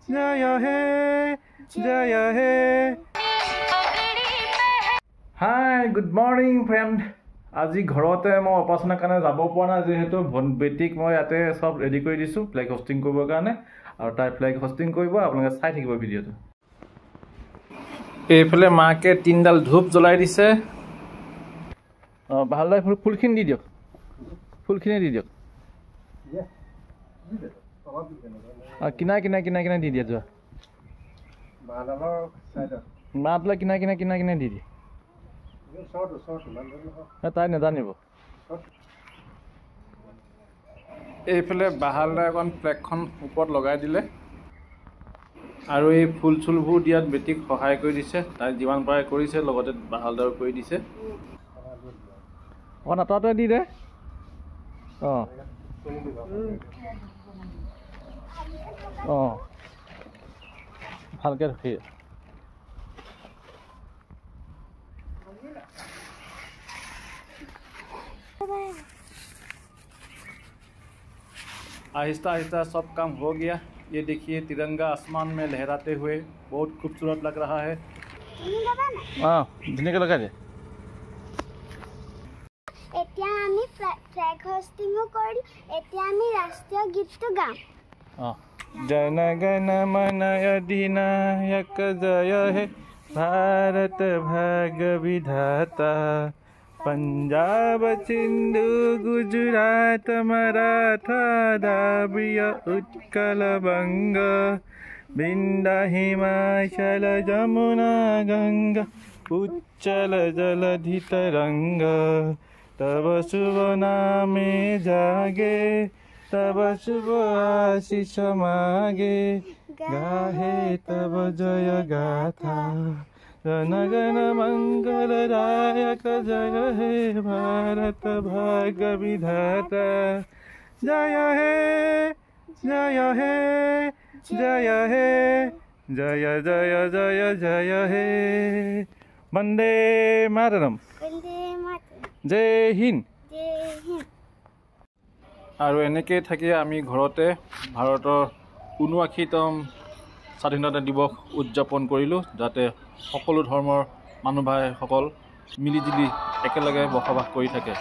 Jaya He, Jaya He. Hi, good morning, friend. আজি ঘৰতে মই অপাৰেচনৰ কাৰণে যাব পৰা নাই যেহেতু বেটিক মই ইয়াতে সব ৰেডি কৰি দিছো ফ্ল্যাগ হোষ্টিং কৰিবৰ কাৰণে আৰু তাই ফ্ল্যাগ হোষ্টিং কৰিব আপোনালোকে চাই থাকিব ভিডিঅটো এইফালে মাকে তিনডাল ধূপ জ্বলাই দিছে ভালদৰে ফুলখিনি দি দিয়ক ফুলখিনি দি দিয়ক কিনা কিনা কিনা কিনা দি দিয়া যোৱা মাতলা কিনা কিনা কিনা কিনা দি দি তাই নেজানিব এইফালে বাহালদা এখন ফ্লেগখন ওপৰত লগাই দিলে আৰু এই ফুল চুলবোৰ দিয়াত বেটিক সহায় কৰি দিছে তাই যিমান পাৰে কৰিছে লগতে বাহালদাও কৰি দিছে আটাতে দি দে ভালকে ৰাখি आहिस्ता आहिस्ता सब काम हो गया ये देखिए तिरंगा आसमान में लहराते हुए बहुत खूबसूरत लग रहा है हाँ धुने का लगा दे এতিয়া আমি ফ্ল্যাগ হোস্টিংও করি এতিয়া আমি রাষ্ট্রীয় গীতটো গাম जन गण मन अधिनायक जय हे भारत भाग्य विधाता पंजाब सिंधु गुजरात मराठा द्राविड़ उत्कल बंग विंध्य हिमाचल जमुना गंगा उच्चल जलधि तरंगा तब शुभ नामे जागे तब शुभ आशीष मागे गाहे तब जय गाथा जन गण मंगलदायक जय हे भारत भाग्य विधाता जय हे जय हे जय हे जय जय जय जय हे वंदे मातरम जय हिंद আৰু এনেকৈ থাকি আমি ঘৰতে ভাৰতৰ ৭৯তম স্বাধীনতা দিৱস উদযাপন কৰিলোঁ যাতে সকলো ধৰ্মৰ মানুহ ভাইসকল মিলিজুলি একেলগে বসবাস কৰি থাকে